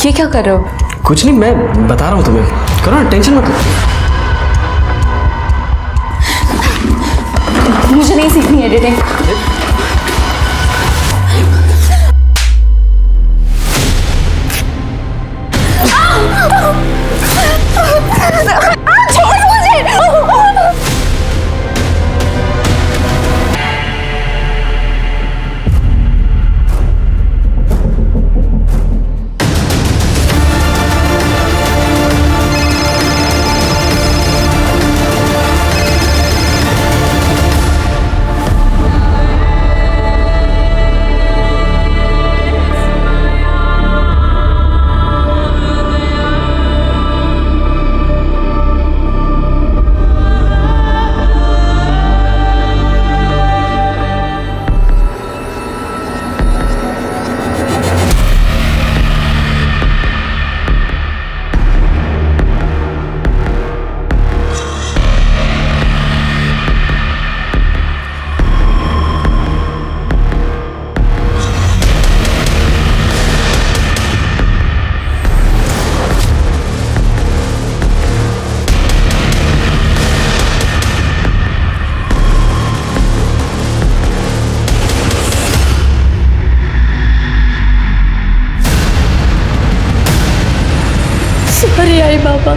ये क्या कर रहे हो? कुछ नहीं, मैं बता रहा हूँ तुम्हें। करो ना, टेंशन मत लो। मुझे नहीं सीखनी एडिटिंग। छोड़ मुझे। अरे आई बाबा।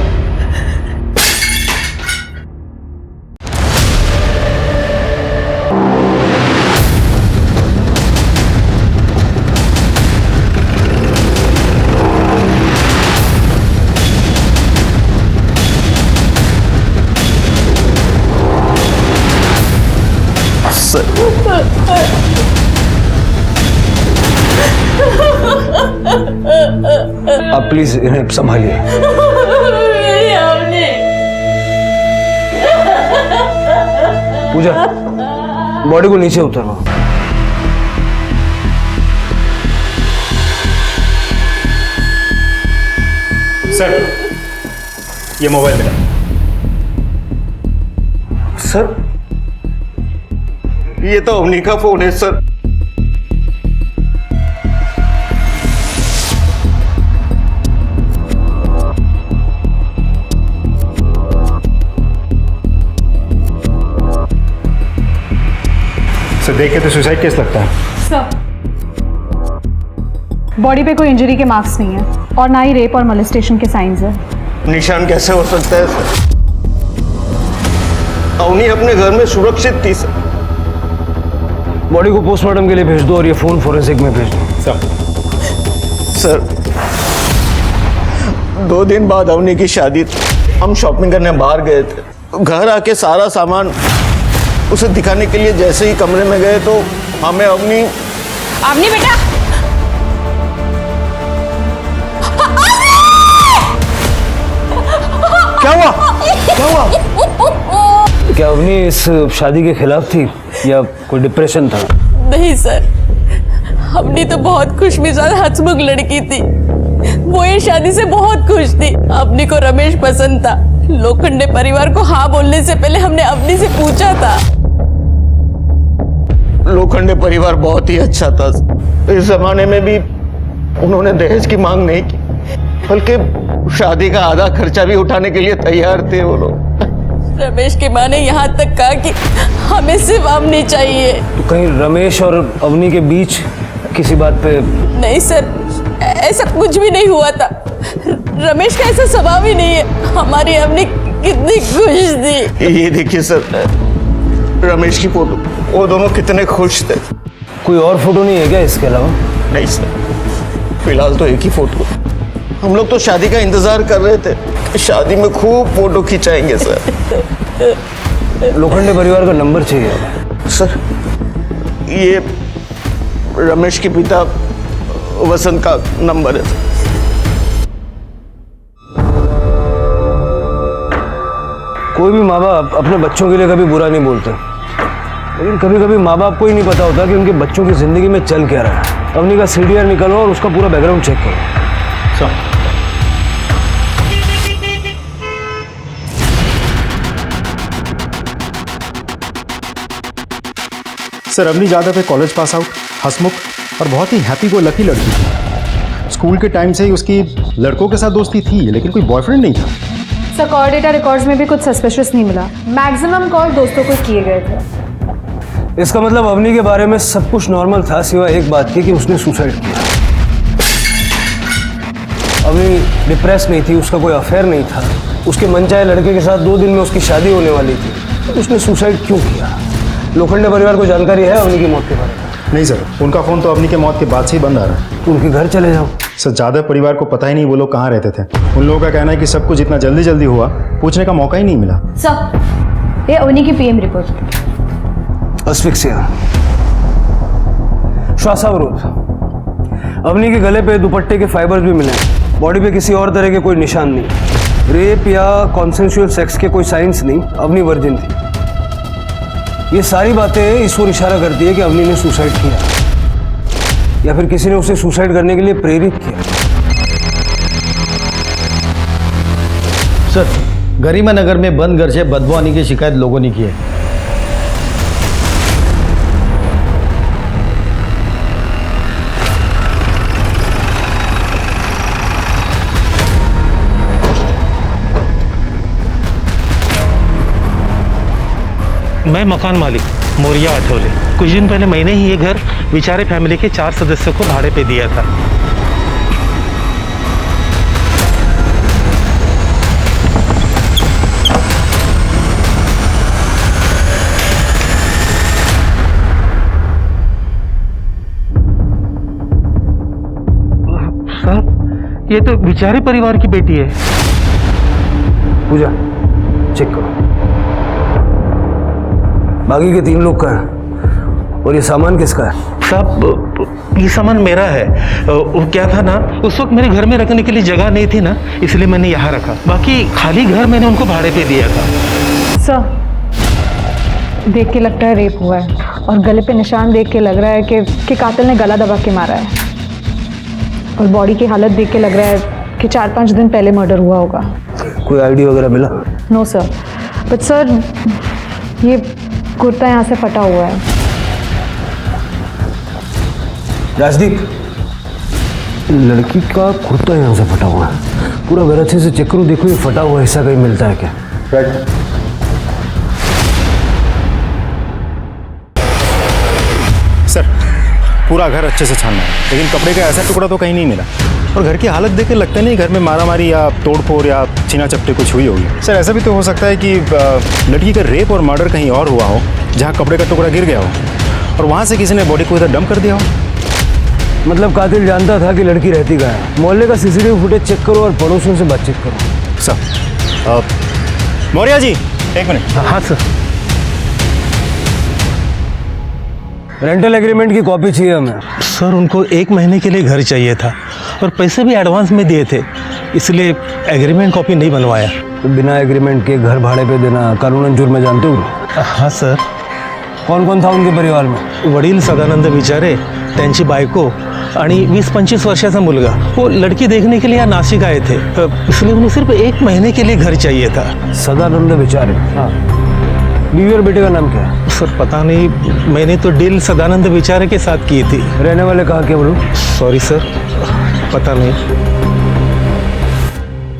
आप प्लीज इन्हें संभालिए। पूजा, बॉडी को नीचे उतरवा। सर, ये मोबाइल मेरा। सर, ये तो अवनी का फोन है सर। सर, देख के तो सुसाइड केस लगता है। सर, बॉडी पे कोई इंजरी के मार्क्स नहीं है और ना ही रेप और मोलेस्टेशन के साइंस है। निशान कैसे हो सकता है सर? अवनी अपने घर में सुरक्षित थी सर। बॉडी को पोस्टमार्टम के लिए भेज दो और ये फोन फोरेंसिक में भेज दो। सर, 2 दिन बाद अवनी की शादी थी। हम शॉपिंग करने बाहर गए थे। घर आके सारा सामान उसे दिखाने के लिए जैसे ही कमरे में गए तो हमें अवनी बेटा। क्या हुआ? क्या हुआ? क्या अवनी इस शादी के खिलाफ थी या कोई डिप्रेशन था? नहीं सर, अवनी तो बहुत खुशमिजाज हंसमुख लड़की थी। वो ये शादी से बहुत खुश थी। अवनी को रमेश पसंद था। लोखंडे परिवार को हाँ बोलने से पहले हमने अवनी से पूछा था। लोखंडे परिवार बहुत ही अच्छा था। इस जमाने में भी उन्होंने दहेज की मांग नहीं की, बल्कि शादी का आधा खर्चा भी उठाने के लिए तैयार थे वो लोग। रमेश की माँ ने यहाँ तक कहा कि हमें सिर्फ अवनी चाहिए। तो कहीं रमेश और अवनी के बीच किसी बात पे? नहीं सर, ऐसा कुछ भी नहीं हुआ था। रमेश का ऐसा स्वभाव ही नहीं है। हमारी अवनी कितनी खुश थी। ये देखिए सर, रमेश की फोटो। वो दोनों कितने खुश थे। कोई और फोटो नहीं है क्या इसके अलावा? नहीं सर, फिलहाल तो एक ही फोटो। हम लोग तो शादी का इंतजार कर रहे थे। शादी में खूब फोटो खिंचाएंगे सर। लोखंडे परिवार का नंबर चाहिए हमें। सर, ये रमेश के पिता वसंत का नंबर है। कोई भी माँ बाप अपने बच्चों के लिए कभी बुरा नहीं बोलते, लेकिन कभी कभी माँ बाप को ही नहीं पता होता कि उनके बच्चों की जिंदगी में चल क्या रहा है। अवनी का CDR निकालो और उसका पूरा बैकग्राउंड चेक करो। सर, अवनी जादव है, कॉलेज पास आउट, हंसमुख और बहुत ही हैप्पी गो लकी लड़की थी। स्कूल के टाइम से ही उसकी लड़कों के साथ दोस्ती थी, लेकिन कोई बॉयफ्रेंड नहीं था। सर कॉल डेटा रिकॉर्ड्स में भी कुछ सस्पिशियस नहीं मिला। मैक्सिमम कॉल दोस्तों को किए गए थे। इसका मतलब अवनी के बारे में सब कुछ नॉर्मल था, सिवाय एक बात की कि उसने सुसाइड किया। अवनी डिप्रेस नहीं थी, उसका कोई अफेयर नहीं था, उसके मनचाहे लड़के के साथ 2 दिन में उसकी शादी होने वाली थी, तो उसने सुसाइड क्यों किया? लोखंडे परिवार को जानकारी है अवनी की मौत के बारे में? नहीं सर, उनका फ़ोन तो अवनी के मौत के बाद से ही बंद आ रहा है। तो उनके घर चले जाओ। सर ज़्यादा परिवार को पता ही नहीं वो लोग कहाँ रहते थे। उन लोगों का कहना है कि सब कुछ इतना जल्दी जल्दी हुआ, पूछने का मौका ही नहीं मिला। सर ये अवनी की पीएम रिपोर्ट। अस्फिक्सिया, श्वासावरोध। अवनी के गले पे दुपट्टे के फाइबर्स भी मिले, बॉडी पे किसी और तरह के कोई निशान नहीं, रेप या कॉन्सेंशुअल सेक्स के कोई साइंस नहीं, अवनी वर्जिन थी। ये सारी बातें इस ओर इशारा करती है कि अवनी ने सुसाइड किया या फिर किसी ने उसे सुसाइड करने के लिए प्रेरित किया। सर, गरिमा नगर में बंद घर से बदबू आने की शिकायत लोगों ने की है। मैं मकान मालिक मोरिया आठौले। कुछ दिन पहले मैंने ही ये घर बेचारे फैमिली के 4 सदस्यों को भाड़े पे दिया था। साहब, ये तो बेचारे परिवार की बेटी है। पूजा, चेक करो। बाकी के 3 लोग का है और ये सामान किसका है? साहब, ये सामान मेरा है। वो क्या था ना, उस वक्त मेरे घर में रखने के लिए जगह नहीं थी ना, इसलिए मैंने यहाँ रखा। बाकी खाली घर मैंने उनको भाड़े पे दिया था। सर देख के लगता है रेप हुआ है और गले पे निशान देख के लग रहा है कि कातिल ने गला दबा के मारा है, और बॉडी की हालत देख के लग रहा है कि 4-5 दिन पहले मर्डर हुआ होगा। कोई आईडी वगैरह मिला? नो सर, बट सर ये कुर्ता यहाँ से फटा हुआ है। राजदीप, लड़की का कुर्ता यहाँ से फटा हुआ है। पूरा घर अच्छे से चेक करो, देखो ये फटा हुआ हिस्सा कहीं मिलता है क्या? राइट। सर, पूरा घर अच्छे से छानना है, लेकिन कपड़े का ऐसा टुकड़ा तो कहीं नहीं मिला, और घर की हालत देख के लगता नहीं घर में मारामारी या तोड़फोड़ या छीना चपटे कुछ हुई होगी। सर, ऐसा भी तो हो सकता है कि लड़की का रेप और मर्डर कहीं और हुआ हो, जहाँ कपड़े का टुकड़ा गिर गया हो और वहाँ से किसी ने बॉडी को इधर डंप कर दिया हो। मतलब कातिल जानता था कि लड़की रहती कहाँ है। मोहल्ले का सीसीटीवी फुटेज चेक करो और पड़ोसियों से बातचीत करो। सर, मौर्या जी, 1 मिनट। हाँ सर। रेंटल एग्रीमेंट की कॉपी चाहिए हमें। सर, उनको 1 महीने के लिए घर चाहिए था और पैसे भी एडवांस में दिए थे, इसलिए एग्रीमेंट कॉपी नहीं बनवाया। तो बिना एग्रीमेंट के घर भाड़े पे देना कानूनन जुर्म है, जानते हो? हाँ सर। कौन कौन था उनके परिवार में? वडील सदानंद विचारे, त्यांची बायको आणि 20-25 वर्षाचा मुलगा। वो लड़की देखने के लिए यहाँ नासिक आए थे, इसलिए उन्हें सिर्फ 1 महीने के लिए घर चाहिए था। सदानंद विचारे। हाँ। बीवी और बेटे का नाम क्या है? सर पता नहीं, मैंने तो डील सदानंद विचारे के साथ की थी। रहने वाले कहाँ के बोलो? सॉरी सर, पता नहीं।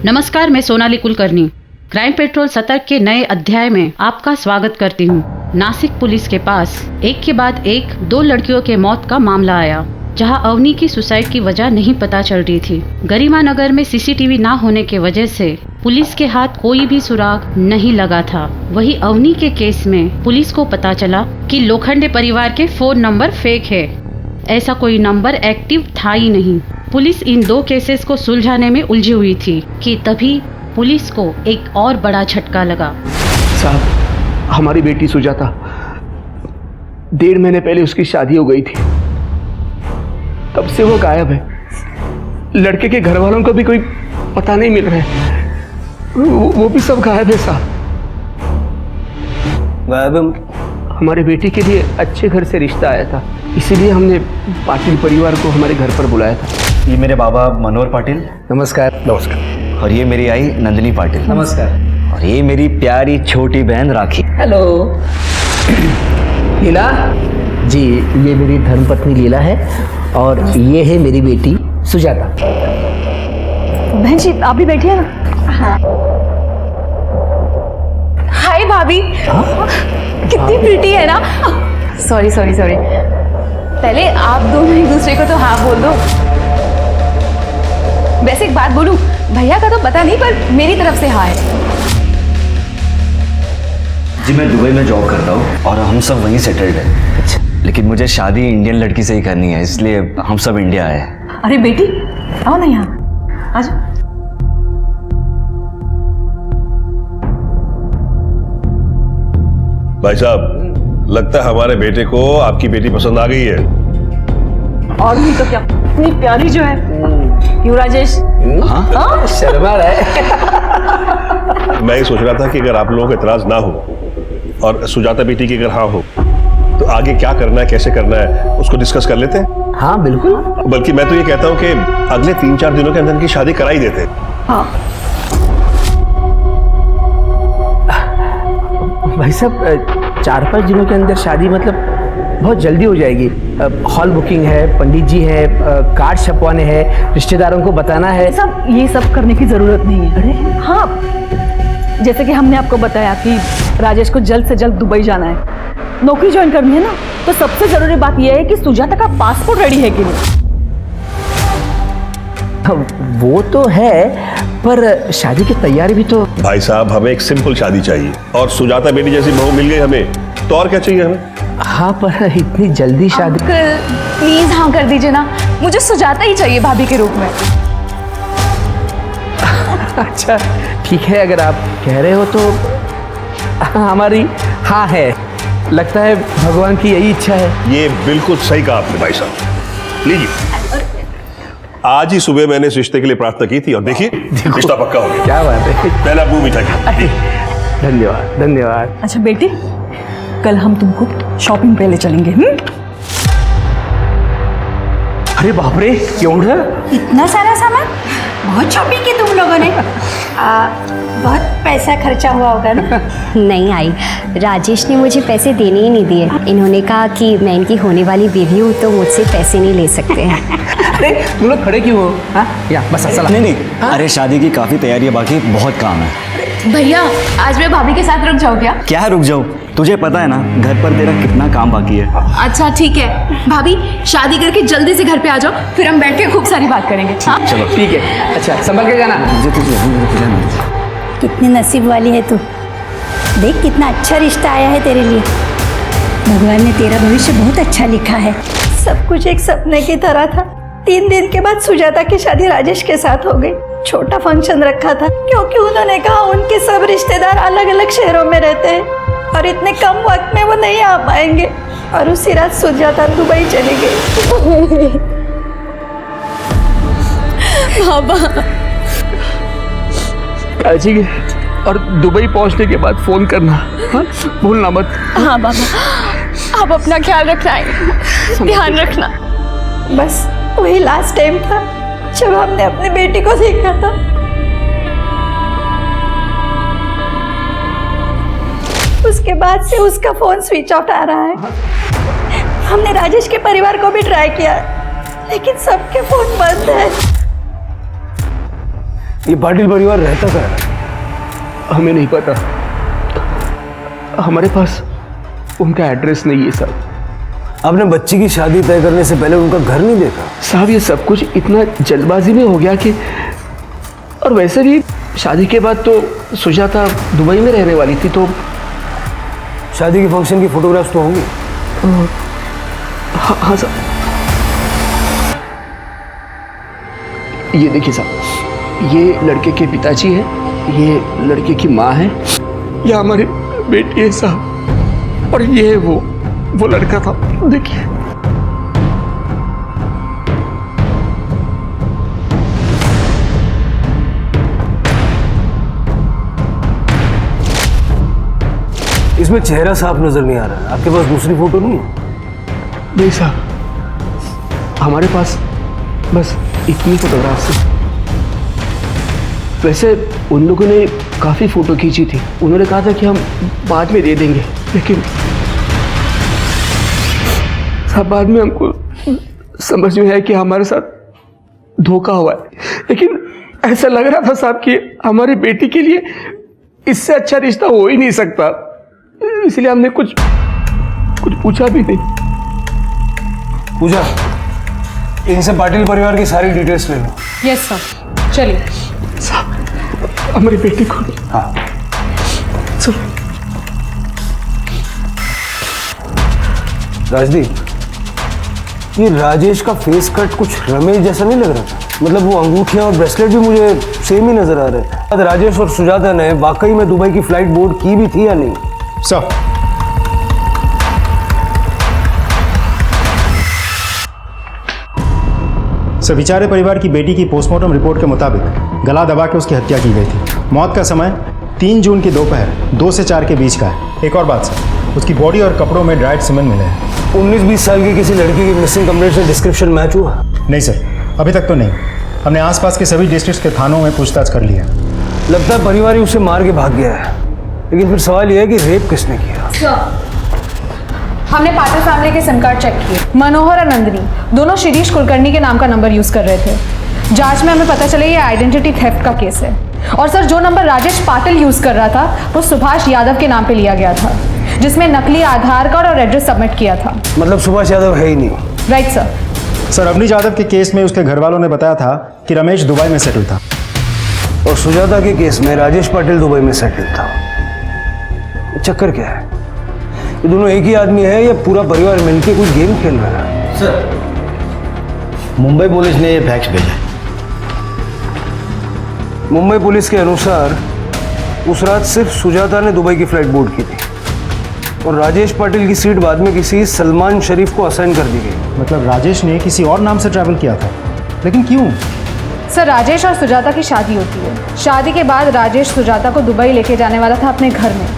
नमस्कार, मैं सोनाली कुलकर्णी। क्राइम पेट्रोल सतर्क के नए अध्याय में आपका स्वागत करती हूँ। नासिक पुलिस के पास एक के बाद एक 2 लड़कियों के मौत का मामला आया, जहां अवनी की सुसाइड की वजह नहीं पता चल रही थी। गरिमा नगर में सीसीटीवी ना होने के वजह से पुलिस के हाथ कोई भी सुराग नहीं लगा था। वही अवनी के केस में पुलिस को पता चला कि लोखंडे परिवार के फोन नंबर फेक है। ऐसा कोई नंबर एक्टिव था ही नहीं। पुलिस इन 2 केसेस को सुलझाने में उलझी हुई थी कि तभी पुलिस को एक और बड़ा झटका लगा। साहब, हमारी बेटी सुजाता 1.5 महीने पहले उसकी शादी हो गई थी, तब से वो गायब है। लड़के के घर वालों को भी कोई पता नहीं मिल रहा है, वो भी सब गायब है साहब। गायब है? हमारे बेटी के लिए अच्छे घर से रिश्ता आया था, इसीलिए हमने पाटिल परिवार को हमारे घर पर बुलाया था। ये मेरे बाबा मनोहर पाटिल। नमस्कार। नमस्कार। और ये मेरी आई नंदिनी पाटिल। नमस्कार। और ये मेरी प्यारी छोटी बहन राखी। हेलो। लीला जी, ये मेरी धर्मपत्नी लीला है और ये है मेरी बेटी सुजाता। बहन जी आप भी बैठिए ना। हाय भाभी, कितनी प्रिटी है ना। सॉरी सॉरी सॉरी, पहले आप दोनों एक दूसरे को तो हाँ बोल दो। वैसे एक बात बोलूं, भैया का तो पता नहीं पर मेरी तरफ से हाँ है। जी मैं दुबई में जॉब करता हूँ और हम सब वहीं सेटल्ड हैं। अच्छा। लेकिन मुझे शादी इंडियन लड़की से ही करनी है, इसलिए हम सब इंडिया आए। अरे बेटी आओ ना यहाँ, आ जाओ। भाई साहब, लगता है हमारे बेटे को आपकी बेटी पसंद आ गई है। और भी तो क्या, इतनी प्यारी जो है। क्यों राजेश? हाँ शर्मा रहा है। मैं ये सोच रहा था कि अगर आप लोगों को इतराज ना हो और सुजाता बेटी की अगर हाँ हो तो आगे क्या करना है, कैसे करना है, उसको डिस्कस कर लेते हैं। हाँ बिल्कुल। बल्कि मैं तो ये कहता हूँ कि अगले 3-4 दिनों के अंदर इनकी शादी करा ही देते हैं। हाँ भाई साहब, 4-5 दिनों के अंदर शादी मतलब बहुत जल्दी हो जाएगी। हॉल बुकिंग है, पंडित जी है, कार्ड छपवाने हैं, रिश्तेदारों को बताना है। सब ये सब करने की जरूरत नहीं है। अरे हाँ, जैसे कि हमने आपको बताया कि राजेश को जल्द से जल्द दुबई जाना है, नौकरी ज्वाइन करनी है ना, तो सबसे जरूरी बात यह है कि सुजाता का पासपोर्ट रेडी है कि नहीं। वो तो है, पर शादी की तैयारी भी तो। भाई साहब, हमें एक सिंपल शादी चाहिए और सुजाता बेटी जैसी बहू मिल गई हमें, तो और क्या चाहिए हमें। हाँ पर इतनी जल्दी शादी। प्लीज हाँ कर दीजिए ना, मुझे सुजाता ही चाहिए भाभी के रूप में। अच्छा ठीक है, अगर आप कह रहे हो तो हमारी हाँ है। लगता है भगवान की यही इच्छा है। ये बिल्कुल सही कहा आपने भाई साहब। लीजिए, आज ही सुबह मैंने इस रिश्ते के लिए प्रार्थना की थी और देखिए रिश्ता पक्का हो गया। क्या बात है। पहला मुंह मीठा किया। धन्यवाद धन्यवाद। अच्छा बेटी, कल हम तुमको शॉपिंग पे ले चलेंगे। अरे बाप रे, क्यों है इतना सारा सामान? बहुत शॉपिंग की तुम लोगों ने। बहुत पैसा खर्चा हुआ होगा ना? नहीं आई, राजेश ने मुझे पैसे देने ही नहीं दिए। इन्होंने कहा कि मैं इनकी होने वाली बीवी हूँ तो मुझसे पैसे नहीं ले सकते हैं। अरे तुम लोग खड़े क्यों हो? हाँ या बस चला। नहीं नहीं, अरे शादी की काफी तैयारी है, बाकी बहुत काम है। भैया आज मैं भाभी के साथ रुक जाऊँ क्या? क्या रुक जाऊँ, तुझे पता है ना घर पर तेरा कितना काम बाकी है। अच्छा ठीक है भाभी, शादी करके जल्दी से घर पे आ जाओ, फिर हम बैठ के खूब सारी बात करेंगे। हाँ चलो ठीक है। अच्छा संभल के जाना। कितनी नसीब वाली है तू। देख कितना अच्छा रिश्ता आया है तेरे लिए। भगवान ने तेरा भविष्य बहुत अच्छा लिखा है। सब कुछ एक सपने की तरह था। 3 दिन के बाद सुजाता की शादी राजेश के साथ हो गई। छोटा फंक्शन रखा था क्योंकि उन्होंने कहा उनके सब रिश्तेदार अलग अलग शहरों में रहते हैं और इतने कम वक्त में वो नहीं आ पाएंगे। और उसी रात सुजाता दुबई चली गई। बाबा जी, और दुबई पहुंचने के बाद फोन करना, हाँ? भूलना मत। हाँ बाबा, आप अपना ख्याल रखना है, ध्यान रखना। बस वही लास्ट टाइम था जब हमने अपनी बेटी को देखा था। उसके बाद से उसका फोन स्विच ऑफ आ रहा है। हमने राजेश के परिवार को भी ट्राई किया लेकिन सबके फोन बंद है। ये पाटिल परिवार रहता कहाँ है? हमें नहीं पता, हमारे पास उनका एड्रेस नहीं है साहब। आपने बच्ची की शादी तय करने से पहले उनका घर नहीं देखा? साहब ये सब कुछ इतना जल्दबाजी में हो गया कि, और वैसे भी शादी के बाद तो सुजाता दुबई में रहने वाली थी, तो शादी के फंक्शन की फोटोग्राफ्स तो होंगी। हाँ साहब, ये देखिए साहब, ये लड़के के पिताजी हैं, ये लड़के की माँ है, ये हमारी बेटी है साहब, और ये वो लड़का था, देखिए। इसमें चेहरा साफ नजर नहीं आ रहा है। आपके पास दूसरी फोटो नहीं है? नहीं साहब, हमारे पास बस इतनी फोटोग्राफ्स है। वैसे उन लोगों ने काफ़ी फ़ोटो खींची थी, उन्होंने कहा था कि हम बाद में दे देंगे, लेकिन साहब बाद में हमको समझ में आया कि हमारे साथ धोखा हुआ है, लेकिन ऐसा लग रहा था साहब कि हमारी बेटी के लिए इससे अच्छा रिश्ता हो ही नहीं सकता, इसलिए हमने कुछ पूछा भी नहीं। पूजा, इनसे पाटिल परिवार की सारी डिटेल्स ले लो। यस सर, चलिए। साहब हमारी बेटी को। हाँ सर। राजदीप, ये राजेश का फेस कट कुछ रमेश जैसा नहीं लग रहा था? मतलब वो अंगूठियां और ब्रेसलेट भी मुझे सेम ही नजर आ रहे थे। राजेश और सुजाता ने वाकई में दुबई की फ्लाइट बोर्ड की भी थी या नहीं? सर, विचारे परिवार की बेटी की पोस्टमार्टम रिपोर्ट के मुताबिक गला दबा के उसकी हत्या की गई थी। मौत का समय 3 जून की दोपहर 2 से 4 के बीच का है। एक और बात सर, उसकी बॉडी और कपड़ों में ड्राइड सीमेंट मिले हैं। 19-20 साल की किसी लड़की की मिसिंग कंप्लेंट से डिस्क्रिप्शन मैच हुआ? नहीं सर, अभी तक तो नहीं। हमने आसपास के सभी डिस्ट्रिक्ट के थानों में पूछताछ कर लिया। लगता है परिवार ही उसे मार के भाग गया है, लेकिन फिर सवाल यह है कि रेप किसने किया? हमने पाटिल फैमिली के सिम कार्ड चेक किए। मनोहर और नंदिनी दोनों शिरीष कुलकर्णी के नाम का नंबर यूज कर रहे थे। जांच में हमें पता चला ये आइडेंटिटी थेफ्ट का केस है। और सर, जो नंबर राजेश पाटिल यूज कर रहा था वो सुभाष यादव के नाम पे लिया गया था, जिसमें नकली आधार कार्ड और एड्रेस सबमिट किया था। मतलब सुभाष यादव है ही नहीं? Right sir. Sir, Avni Yadav के केस में उसके घर वालों ने बताया था कि रमेश दुबई में सेटल था, और सुजाता के केस में राजेश पाटिल दुबई में सेटल था। चक्कर क्या है? ये दोनों एक ही आदमी है या पूरा परिवार मिलकर कोई गेम खेल रहा है? सर, मुंबई पुलिस ने ये फैक्स भेजा। मुंबई पुलिस के अनुसार उस रात सिर्फ सुजाता ने दुबई की फ्लाइट बोर्ड की थी और राजेश पाटिल की सीट बाद में किसी सलमान शरीफ को असाइन कर दी गई। मतलब राजेश ने किसी और नाम से ट्रैवल किया था, लेकिन क्यों? सर, राजेश और सुजाता की शादी होती है। शादी के बाद राजेश सुजाता को दुबई लेके जाने वाला था अपने घर में,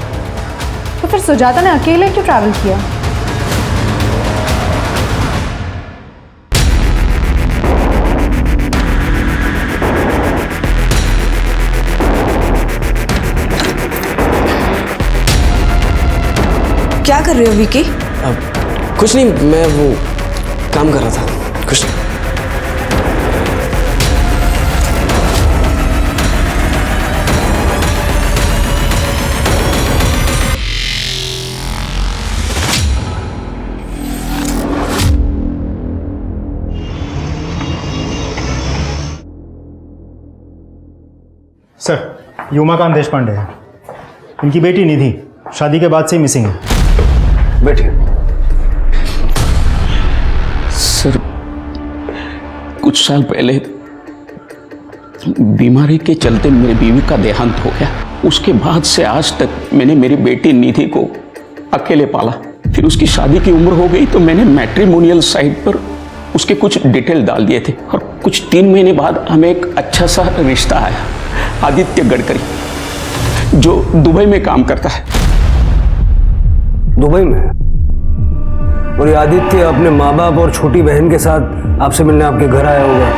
तो फिर सुजाता ने अकेले क्यों ट्रैवल किया? क्या कर रहे हो विकी? कुछ नहीं, मैं वो काम कर रहा था। कुछ नहीं। सर, ये उमाकांत देशपांडे है। इनकी बेटी निधि शादी के बाद से ही मिसिंग है। बैठिए। सर, कुछ साल पहले बीमारी के चलते मेरी बीवी का देहांत हो गया। उसके बाद से आज तक मैंने मेरी बेटी निधि को अकेले पाला। फिर उसकी शादी की उम्र हो गई तो मैंने मैट्रिमोनियल साइट पर उसके कुछ डिटेल डाल दिए थे और कुछ 3 महीने बाद हमें एक अच्छा सा रिश्ता आया। आदित्य गडकरी, जो दुबई में काम करता है। दुबई में? और ये आदित्य अपने माँ बाप और छोटी बहन के साथ आपसे मिलने आपके घर आया होगा?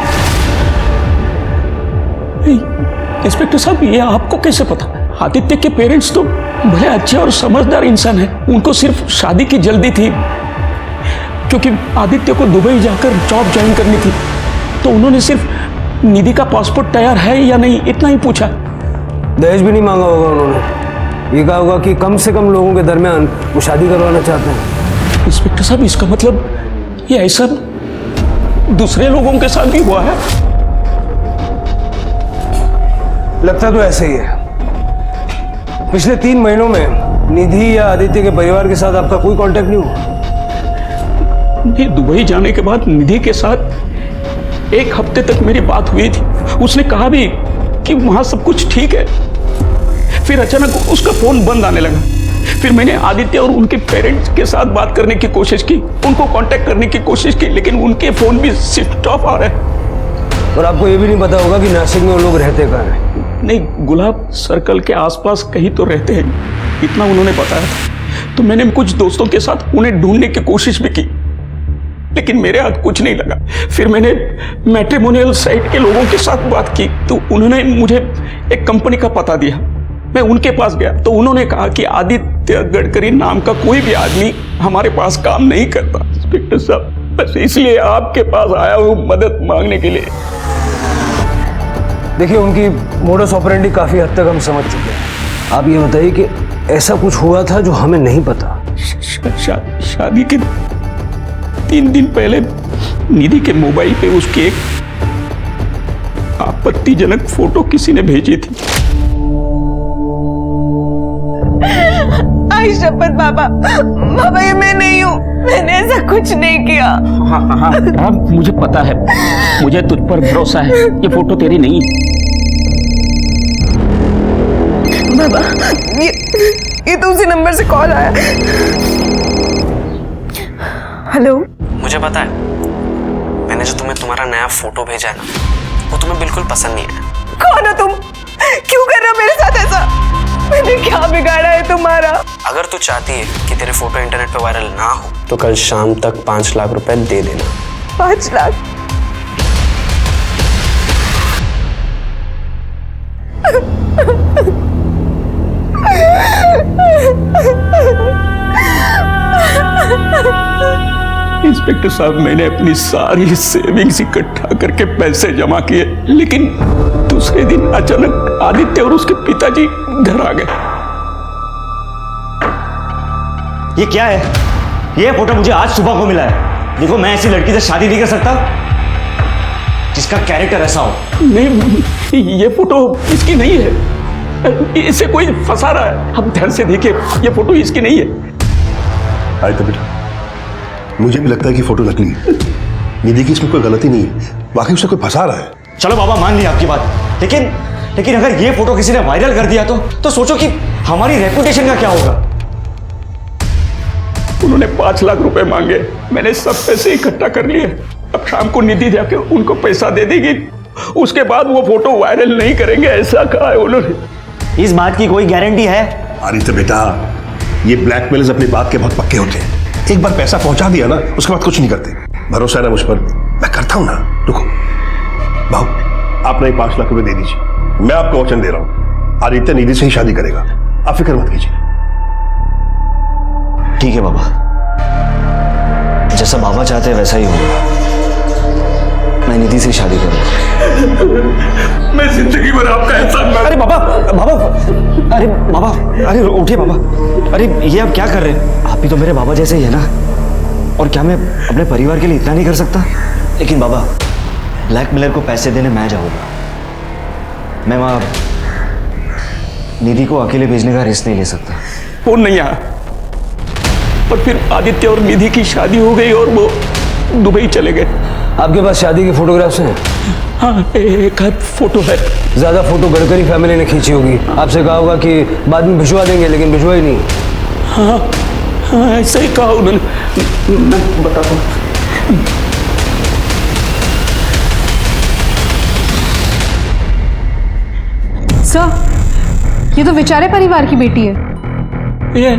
इंस्पेक्टर साहब, ये आपको कैसे पता? आदित्य के पेरेंट्स तो भले अच्छे और समझदार इंसान हैं। उनको सिर्फ शादी की जल्दी थी, क्योंकि आदित्य को दुबई जाकर जॉब ज्वाइन करनी थी। तो उन्होंने सिर्फ निधि का पासपोर्ट तैयार है या नहीं इतना ही पूछा। दहेज भी नहीं मांगा होगा उन्होंने? ये कहा होगा कि कम से कम लोगों के दरमियान वो शादी करवाना चाहते हैं। इंस्पेक्टर साहब, इसका मतलब ये ऐसा दूसरे लोगों के साथ भी हुआ है? लगता तो ऐसे ही है। पिछले 3 महीनों में निधि या आदित्य के परिवार के साथ आपका कोई कांटेक्ट नहीं हुआ? नहीं, दुबई जाने के बाद निधि के साथ 1 हफ्ते तक मेरी बात हुई थी। उसने कहा भी कि वहां सब कुछ ठीक है। फिर अचानक उसका फोन बंद आने लगा। फिर मैंने आदित्य और उनके पेरेंट्स के साथ बात करने की कोशिश की, उनको कांटेक्ट करने की कोशिश की, लेकिन उनके फोन भी स्विच ऑफ आ रहे हैं। और आपको ये भी नहीं पता होगा कि नासिक में वो लोग रहते कहाँ हैं? नहीं, गुलाब सर्कल के आसपास कहीं तो रहते हैं, इतना उन्होंने बताया था। तो मैंने कुछ दोस्तों के साथ उन्हें ढूंढने की कोशिश भी की, लेकिन मेरे हाथ कुछ नहीं लगा। फिर मैंने मैट्रिमोनियल साइट के लोगों के साथ बात की, तो उन्होंने मुझे एक कंपनी का पता दिया। मैं उनके पास गया तो उन्होंने कहा कि आदित्य गडकरी नाम का कोई भी आदमी हमारे पास काम नहीं करता। इंस्पेक्टर साहब, बस इसलिए आपके पास आया हूँ मदद मांगने के लिए। देखिए उनकी मोडस ऑपरेंडी काफ़ी हद तक हम समझ चुके हैं। आप ये बताइए कि ऐसा कुछ हुआ था जो हमें नहीं पता? शादी के 3 दिन पहले निधि के मोबाइल पे उसकी एक आपत्तिजनक फोटो किसी ने भेजी थी। आई शपथ बाबा, बाबा ये मैं नहीं हूँ, मैंने ऐसा कुछ नहीं किया। हाँ, मुझे पता है, मुझे तुझ पर भरोसा है, ये फोटो तेरी नहीं। बाबा ये तो उसी नंबर से कॉल आया। हेलो। मुझे पता है, मैंने जो तुम्हें तुम्हारा नया फोटो भेजा है ना, वो तुम्हें बिल्कुल पसंद नहीं है। कौन हो तुम? क्यों कर रहे हो मेरे साथ ऐसा? मैंने क्या बिगाड़ा है तुम्हारा? अगर तू चाहती है कि तेरे फोटो इंटरनेट पे वायरल ना हो तो कल शाम तक 5 लाख रुपए दे देना। 5 लाख? इंस्पेक्टर साहब, मैंने अपनी सारी सेविंग्स इकट्ठा करके पैसे जमा किए, लेकिन दूसरे दिन अचानक आदित्य और उसके पिताजी घर आ गए। ये क्या है? ये फोटो मुझे आज सुबह को मिला है। देखो, मैं ऐसी लड़की से शादी नहीं कर सकता जिसका कैरेक्टर ऐसा हो। नहीं, ये फोटो इसकी नहीं है, इसे कोई फंसा रहा है। अब ध्यान से देखिए, ये फोटो इसकी नहीं है। आदित्य बेटा, मुझे भी लगता है कि फोटो नकली है। निधि की इसमें कोई गलती नहीं है, वाकई उसे कोई फंसा रहा है। चलो बाबा, मान लिया आपकी बात, लेकिन अगर ये फोटो किसी ने वायरल कर दिया तो सोचो कि हमारी रेपुटेशन का क्या होगा। उन्होंने 5 लाख रुपए मांगे, मैंने सब पैसे इकट्ठा कर लिए। अब शाम को निधि जाके उनको पैसा दे देगी, उसके बाद वो फोटो वायरल नहीं करेंगे, ऐसा कहा है उन्होंने। इस बात की कोई गारंटी है? आदित्य बेटा, ये ब्लैकमेलर्स अपनी बात के बहुत पक्के होते हैं। एक बार पैसा पहुंचा दिया ना, उसके बाद कुछ नहीं करते। भरोसा है ना मुझ पर? मैं करता हूं ना। रुको भाऊ, आप नहीं 5 लाख रुपए दे दीजिए, मैं आपको वचन दे रहा हूं, आदित्य निधि से ही शादी करेगा, आप फिक्र मत कीजिए। ठीक है बाबा, जैसा बाबा चाहते हैं वैसा ही होगा। मैं निधि से शादी करूंगा। मैं जिंदगी भर आपका एहसान। अरे बाबा, अरे उठिए बाबा। अरे ये आप क्या कर रहे हैं? आप भी तो मेरे बाबा जैसे ही है ना। और क्या मैं अपने परिवार के लिए इतना नहीं कर सकता? लेकिन बाबा, ब्लैकमेलर को पैसे देने मैं जाऊंगा। मैं वहां निधि को अकेले भेजने का रिस्क नहीं ले सकता। फोन नहीं आया, और फिर आदित्य और निधि की शादी हो गई और वो दुबई चले गए। आपके पास शादी के फोटोग्राफ्स हैं? हाँ, एक आध फोटो है। ज्यादा फोटो गडकरी फैमिली ने खींची होगी। आपसे कहा होगा कि बाद में भिजवा देंगे, लेकिन भिजवा ही नहीं। हाँ, ऐसा ही कहा उन्होंने। मैं बताता हूँ। सर, ये तो बेचारे परिवार की बेटी है। ये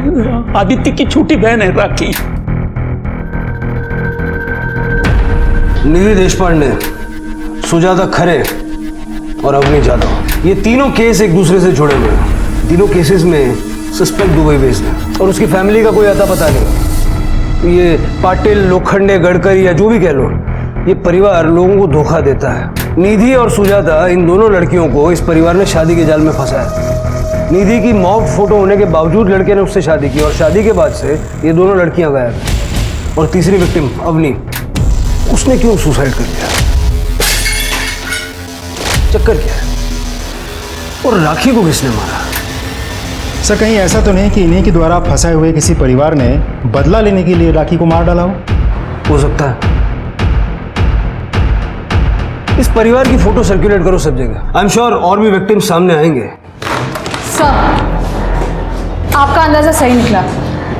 आदित्य की छोटी बहन है राखी। निधि देशपांडे, सुजाता खरे और अवनी जाधव, ये तीनों केस एक दूसरे से जुड़े हुए हैं। तीनों केसेस में सस्पेक्ट दुबई बेस्ड है और उसकी फैमिली का कोई अता पता नहीं। ये पाटिल, लोखंडे, गडकरी या जो भी कह लो, ये परिवार लोगों को धोखा देता है। निधि और सुजाता, इन दोनों लड़कियों को इस परिवार ने शादी के जाल में फंसाया। निधि की मॉब फोटो होने के बावजूद लड़के ने उससे शादी की, और शादी के बाद से ये दोनों लड़कियां गायब। और तीसरी विक्टिम अवनी, उसने क्यों सुसाइड कर लिया? चक्कर क्या है? और राखी को किसने मारा? सर, कहीं ऐसा तो नहीं कि इन्हीं के द्वारा फंसाए हुए किसी परिवार ने बदला लेने के लिए राखी को मार डाला हो सकता है। इस परिवार की फोटो सर्कुलेट करो सब जगह। आई एम श्योर और भी विक्टिम सामने आएंगे। सर, आपका अंदाजा सही निकला।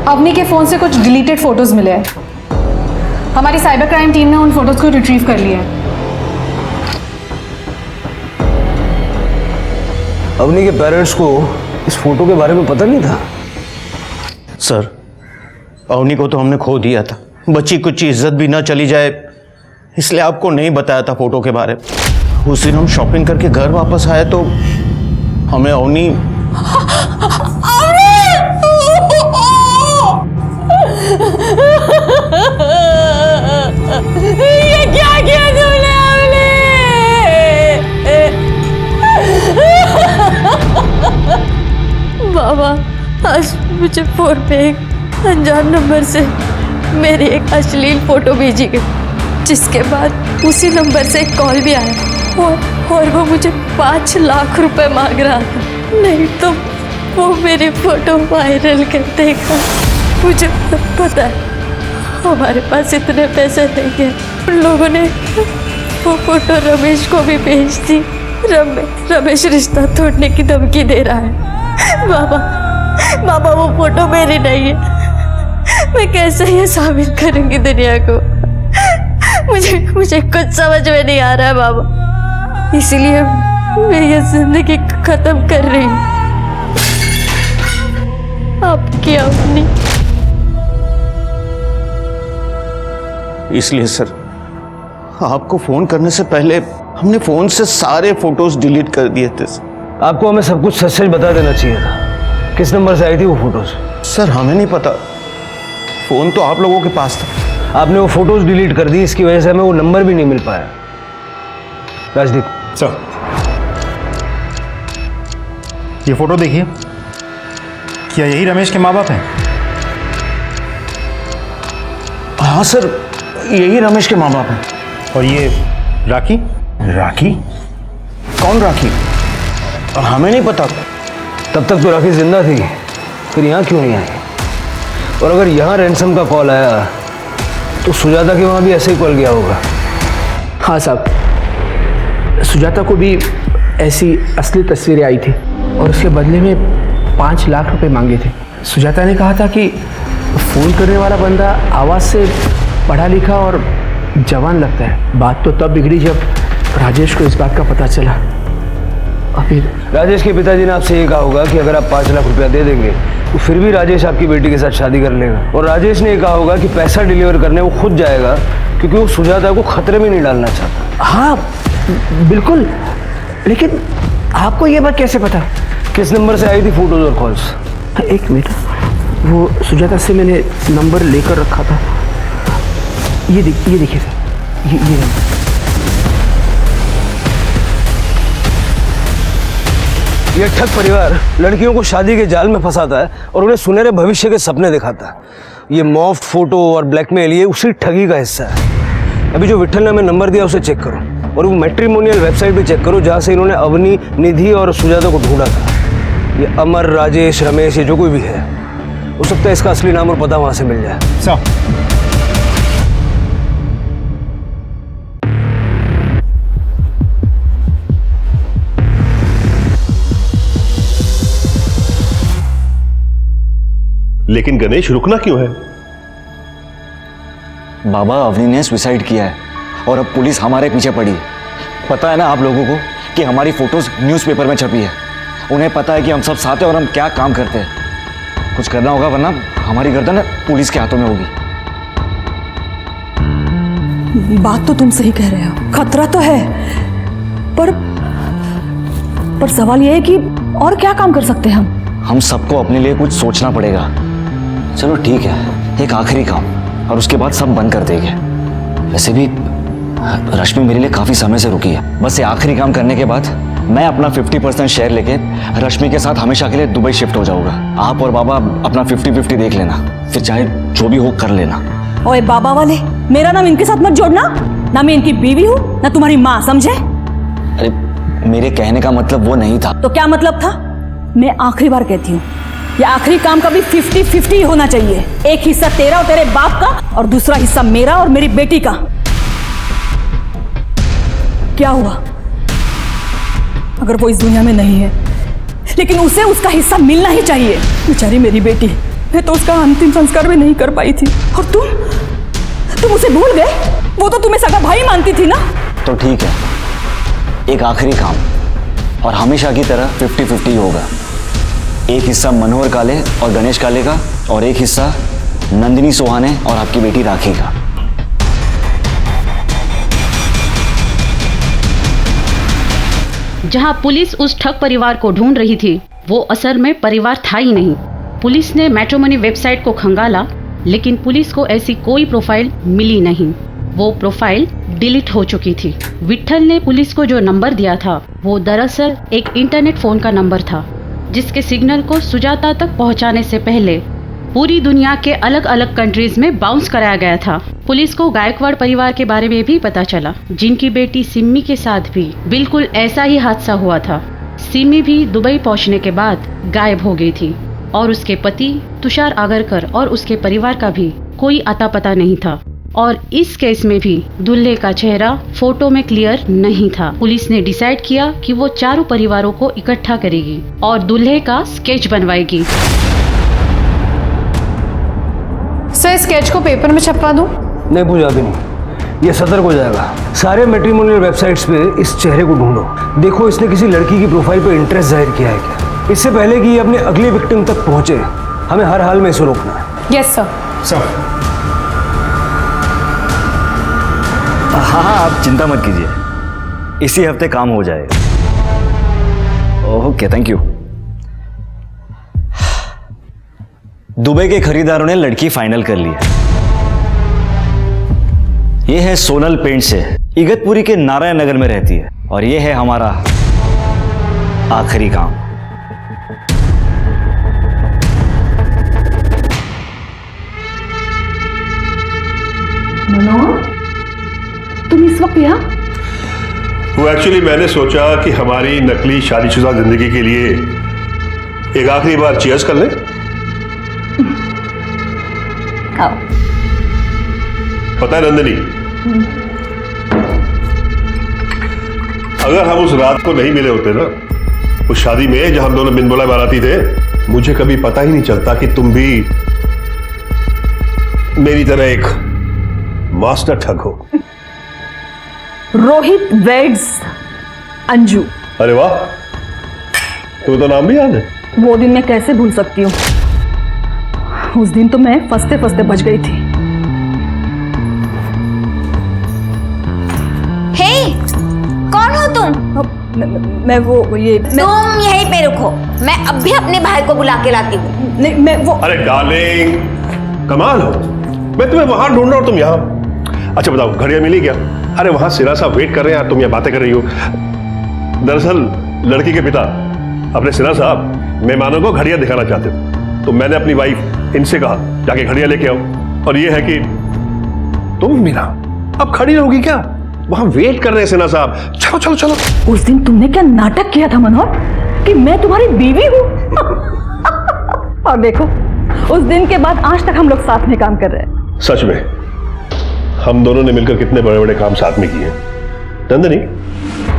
अवनी के फोन से कुछ डिलीटेड फोटोज मिले हैं। हमारी साइबर क्राइम टीम ने उन फोटोज को रिट्रीव कर लिया है। अवनी के पेरेंट्स को इस फोटो के बारे में पता नहीं था। सर, अवनी को तो हमने खो दिया था। बच्ची कुछ इज्जत भी ना चली जाए, इसलिए आपको नहीं बताया था फोटो के बारे में। उस दिन हम शॉपिंग करके घर वापस आए तो हमें अवनी ये क्या किया तूने? बाबा, आज मुझे फोन पे एक अनजान नंबर से मेरी एक अश्लील फोटो भेजी गई, जिसके बाद उसी नंबर से एक कॉल भी आया और वो मुझे 5 लाख रुपए मांग रहा था। नहीं तो वो मेरी फोटो वायरल कर देगा। मुझे पता है हमारे पास इतने पैसे नहीं है। उन लोगों ने वो फोटो रमेश को भी भेज दी। रमेश रिश्ता तोड़ने की धमकी दे रहा है। बाबा वो फोटो मेरी नहीं है। मैं कैसे ये साबित करूंगी दुनिया को? मुझे कुछ समझ में नहीं आ रहा है बाबा, इसलिए मैं ये जिंदगी खत्म कर रही हूँ। आपकी अपनी। इसलिए सर, आपको फोन करने से पहले हमने फोन से सारे फोटोज डिलीट कर दिए थे। आपको हमें सब कुछ सच सच बता देना चाहिए था। किस नंबर से आई थी वो फोटोज? सर हमें नहीं पता, फोन तो आप लोगों के पास था। आपने वो फोटोज डिलीट कर दी, इसकी वजह से हमें वो नंबर भी नहीं मिल पाया। राजदीप सर, ये फोटो देखिए, क्या यही रमेश के माँ बाप हैं? हाँ सर, यही रमेश के माँ बाप हैं। और ये राखी? राखी? कौन राखी? हमें नहीं पता। तब तक तो राखी जिंदा थी, फिर यहाँ क्यों नहीं आई? और अगर यहाँ रैंसम का कॉल आया तो सुजाता के वहाँ भी ऐसे ही कॉल गया होगा। हाँ साहब, सुजाता को भी ऐसी असली तस्वीरें आई थी और उसके बदले में 5 लाख रुपए मांगे थे। सुजाता ने कहा था कि फ़ोन करने वाला बंदा आवाज़ से पढ़ा लिखा और जवान लगता है। बात तो तब बिगड़ी जब राजेश को इस बात का पता चला। अभी राजेश के पिताजी ने आपसे ये कहा होगा कि अगर आप 5 लाख रुपया दे देंगे तो फिर भी राजेश आपकी बेटी के साथ शादी कर लेगा। और राजेश ने कहा होगा कि पैसा डिलीवर करने वो खुद जाएगा, क्योंकि वो सुजाता को खतरे में नहीं डालना चाहता। हाँ बिल्कुल, लेकिन आपको ये बात कैसे पता? किस नंबर से आई थी फोटोज और कॉल्स? एक मिनट, वो सुजाता से मैंने नंबर लेकर रखा था। ये देखिए सर, ये नंबर। ये ठग परिवार लड़कियों को शादी के जाल में फंसाता है और उन्हें सुनहरे भविष्य के सपने दिखाता है। ये मॉफ्ट फोटो और ब्लैकमेल ये उसी ठगी का हिस्सा है। अभी जो विट्ठल ने हमें नंबर दिया उसे चेक करो, और वो मैट्रिमोनियल वेबसाइट भी चेक करो जहाँ से इन्होंने अवनी, निधि और सुजाता को ढूंढा था। ये अमर, राजेश, रमेश, ये जो कोई भी है, हो सकता है इसका असली नाम और पता वहाँ से मिल जाए। लेकिन गणेश रुकना क्यों है? बाबा, अवनी ने सुसाइड किया है और अब पुलिस हमारे पीछे पड़ी है। पता है ना आप लोगों को कि हमारी फोटोज न्यूज़पेपर में छपी है। उन्हें पता है कि हम सब साथ हैं और हम क्या काम करते हैं। कुछ करना होगा वरना हमारी गर्दन पुलिस के हाथों में होगी। बात तो तुम सही कह रहे हो, खतरा तो है, पर सवाल यह है कि और क्या काम कर सकते हैं हम सबको अपने लिए कुछ सोचना पड़ेगा। चलो ठीक है, एक आखिरी काम और उसके बाद सब बंद कर देंगे। वैसे भी रश्मि मेरे लिए काफी समय से रुकी है। बस ये आखिरी काम करने के बाद मैं अपना 50% शेयर लेके रश्मि के साथ हमेशा के लिए दुबई शिफ्ट हो जाऊंगा। आप और बाबा अपना 50-50 देख लेना, फिर चाहे जो भी हो कर लेना। ओए बाबा वाले, मेरा नाम इनके साथ मत जोड़ना। ना मैं इनकी बीवी हूँ ना तुम्हारी माँ, समझे? अरे मेरे कहने का मतलब वो नहीं था। तो क्या मतलब था? मैं आखिरी बार कहती हूँ, ये आखिरी काम का भी 50-50 होना चाहिए। एक हिस्सा तेरा और तेरे बाप का और दूसरा हिस्सा मेरा और मेरी बेटी का। क्या हुआ अगर वो इस दुनिया में नहीं है, लेकिन उसे उसका हिस्सा मिलना ही चाहिए। बेचारी मेरी बेटी, मैं तो उसका अंतिम संस्कार भी नहीं कर पाई थी, और तुम उसे भूल गए? वो तो तुम्हें सगा भाई मानती थी ना। तो ठीक है, एक आखिरी काम और हमेशा की तरह 50-50 होगा। एक हिस्सा मनोहर काले और गणेश काले का और एक हिस्सा नंदिनी सोहाने और आपकी बेटी राखी का। जहां पुलिस उस ठग परिवार को ढूंढ रही थी, वो असल में परिवार था ही नहीं। पुलिस ने मैट्रिमोनी वेबसाइट को खंगाला, लेकिन पुलिस को ऐसी कोई प्रोफाइल मिली नहीं। वो प्रोफाइल डिलीट हो चुकी थी। विट्ठल ने पुलिस को जो नंबर दिया था वो दरअसल एक इंटरनेट फोन का नंबर था। जिसके सिग्नल को सुजाता तक पहुंचाने से पहले पूरी दुनिया के अलग अलग कंट्रीज में बाउंस कराया गया था। पुलिस को गायकवाड़ परिवार के बारे में भी पता चला, जिनकी बेटी सिम्मी के साथ भी बिल्कुल ऐसा ही हादसा हुआ था। सिम्मी भी दुबई पहुंचने के बाद गायब हो गई थी और उसके पति तुषार आगरकर और उसके परिवार का भी कोई अता पता नहीं था। और इस केस में भी दूल्हे का चेहरा फोटो में क्लियर नहीं था। पुलिस ने डिसाइड किया कि वो चारों परिवारों को इकट्ठा करेगी और दूल्हे का स्केच बनवाएगी। सर, स्केच को पेपर में छपवा दूं? नहीं पूजा भी नहीं, ये सतर्क हो जाएगा। सारे मैट्रिमोनियल वेबसाइट्स पे इस चेहरे को ढूंढो, देखो इसने किसी लड़की की प्रोफाइल पे इंटरेस्ट जाहिर किया है क्या। इससे पहले कि ये अपने अगले विक्टिम तक पहुंचे, हमें हर हाल में इसे रोकना है। Yes sir. सर हाँ, आप चिंता मत कीजिए, इसी हफ्ते काम हो जाएगा। Okay, thank you. दुबई के खरीदारों ने लड़की फाइनल कर ली है। ये है सोनल पेंट से, इगतपुरी के नारायण नगर में रहती है और ये है हमारा आखिरी काम। मनोहर, तुम इस वक्त यहाँ? वो एक्चुअली मैंने सोचा कि हमारी नकली शादीशुदा जिंदगी के लिए एक आखिरी बार चीयर्स कर लें। आओ। पता है नंदिनी, अगर हम उस रात को नहीं मिले होते ना, उस शादी में जहां हम दोनों बिन बुलाए बाराती थे, मुझे कभी पता ही नहीं चलता कि तुम भी मेरी तरह एक मास्टर ठग हो। रोहित वेड्स अंजू। अरे वाह, तुम्हें तो नाम भी याद है। वो दिन मैं कैसे भूल सकती हूँ। उस दिन तो मैं फंसते फंसते बच गई थी। हे, कौन हो तुम? मैं वो ये तुम यहीं पे रुको, मैं अब भी अपने भाई को बुला के लाती हूँ। नहीं, मैं वो। अरे डार्लिंग, कमाल हो, मैं तुम्हें वहां ढूंढ रहा हूं, तुम यहाँ। अच्छा बताओ, घड़ियां मिली क्या? अरे वहां सिरा साहब वेट कर रहे हैं यार, तुम यहाँ बातें कर रही हो। दरअसल लड़की के पिता अपने सिरा साहब मेहमानों को घड़ियां दिखाना चाहते थे, तो मैंने अपनी वाइफ इनसे कहा जाके घड़ियां लेके आओ। और ये है कि तुम मीना अब खड़ी रहोगी क्या? वहां वेट कर रहे हैं सिन्हा साहब, चलो चलो चलो। उस दिन तुमने क्या नाटक किया था मनोहर कि मैं तुम्हारी बीवी हूँ। और देखो, उस दिन के बाद आज तक हम लोग साथ में काम कर रहे हैं। सच में हम दोनों ने मिलकर कितने बड़े बड़े काम साथ में किए। नंदिनी,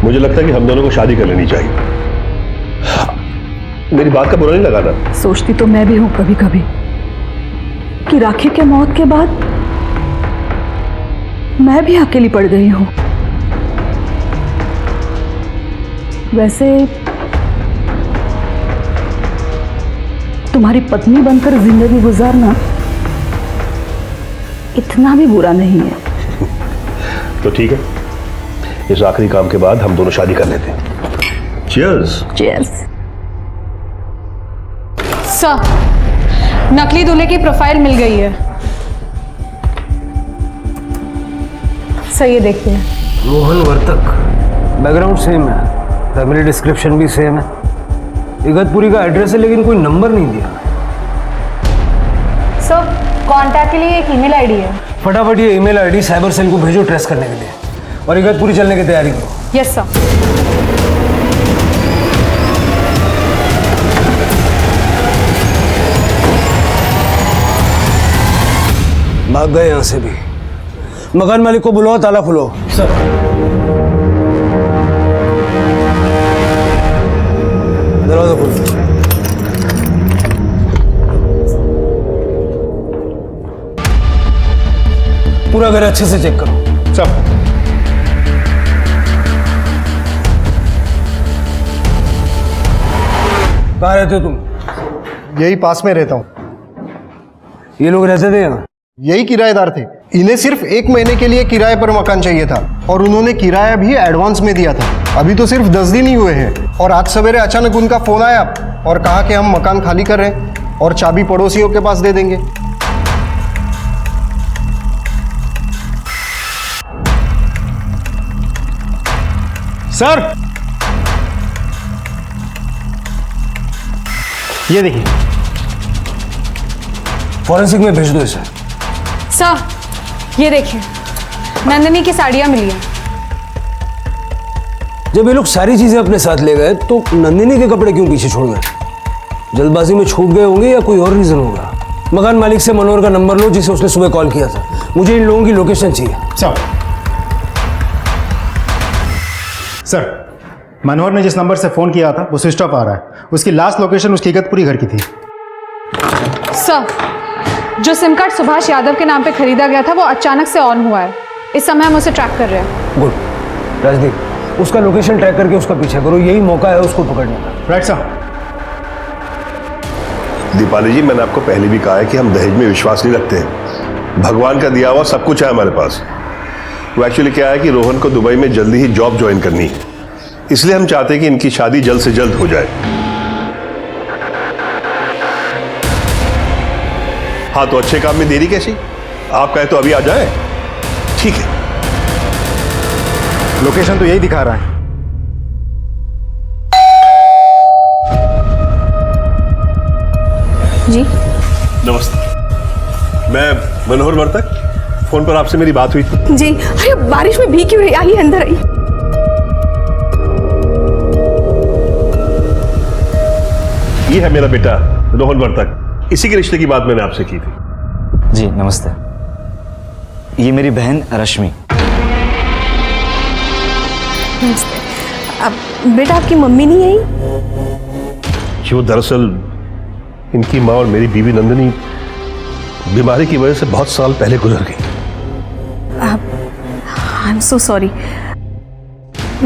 मुझे लगता है कि हम दोनों को शादी कर लेनी चाहिए। मेरी बात का बुरा नहीं लगा ना? सोचती तो मैं भी हूं कभी कभी कि राखी के मौत के बाद मैं भी अकेली पड़ गई हूं। वैसे तुम्हारी पत्नी बनकर जिंदगी गुजारना इतना भी बुरा नहीं है। तो ठीक है, इस आखिरी काम के बाद हम दोनों शादी कर लेते हैं। चीयर्स। चीयर्स। सर, नकली दूल्हे की प्रोफाइल मिल गई है। सर, ये देखते हैं। रोहन वर्तक, बैकग्राउंड सेम है, फैमिली डिस्क्रिप्शन भी सेम है, इगतपुरी का एड्रेस है, लेकिन कोई नंबर नहीं दिया। सर, कांटेक्ट के लिए एक ईमेल आईडी है। फटाफट ये ईमेल आईडी साइबर सेल को भेजो ट्रेस करने के लिए, और इगतपुरी चलने की तैयारी करो। Yes sir. भाग गए यहां से भी। मकान मालिक को बुलाओ, ताला खुलो। सर। दरवाजा खोलो। पूरा घर अच्छे से चेक करो। सब। कहाँ रहते हो तुम? यही पास में रहता हूँ। ये लोग रहते थे यहाँ? यही किराएदार थे। इन्हें सिर्फ 1 महीने के लिए किराए पर मकान चाहिए था और उन्होंने किराया भी एडवांस में दिया था। अभी तो सिर्फ 10 दिन ही हुए हैं और आज सवेरे अचानक उनका फोन आया और कहा कि हम मकान खाली कर रहे हैं और चाबी पड़ोसियों के पास दे देंगे। सर, ये देखिए। फॉरेंसिक में भेज दो इसे। सर ये देखिए, नंदिनी की साड़ियाँ मिली हैं। जब ये लोग सारी चीजें अपने साथ ले गए तो नंदिनी के कपड़े क्यों पीछे छोड़ गए? जल्दबाजी में छूट गए होंगे या कोई और रीजन होगा? मकान मालिक से मनोहर का नंबर लो जिसे उसने सुबह कॉल किया था। मुझे इन लोगों की लोकेशन चाहिए। सर मनोहर ने जिस नंबर से फ़ोन किया था वो स्विच ऑफ आ रहा है। उसकी लास्ट लोकेशन उसकी इगतपुरी घर की थी। सर जो सिम कार्ड सुभाष यादव के नाम पे खरीदा गया था वो अचानक से ऑन हुआ है। इस समय हम उसे ट्रैक कर रहे हैं। गुड राजदीप, उसका लोकेशन ट्रैक करके उसका पीछा करो। यही मौका है उसको पकड़ने का। Right sir. दीपाली जी, मैंने आपको पहले भी कहा है कि हम दहेज में विश्वास नहीं रखते हैं। भगवान का दिया हुआ सब कुछ है हमारे पास। वो एक्चुअली क्या है कि रोहन को दुबई में जल्दी ही जॉब ज्वाइन करनी है, इसलिए हम चाहते हैं कि इनकी शादी जल्द से जल्द हो जाए। हाँ तो अच्छे काम में देरी कैसी? आप कहे तो अभी आ जाए। ठीक है। लोकेशन तो यही दिखा रहा है। जी नमस्ते, मैं मनोहर वर्तक। फोन पर आपसे मेरी बात हुई थी। जी। अरे बारिश में भीग क्यों रही? आइए अंदर आइए। ये है मेरा बेटा रोहन वर्तक। इसी के रिश्ते की बात मैंने आपसे की थी। जी नमस्ते। ये मेरी बहन रश्मि। अब बेटा आपकी मम्मी नहीं आई? कि वो दरअसल इनकी माँ और मेरी बीवी नंदिनी बीमारी की वजह से बहुत साल पहले गुजर गई। I am so sorry.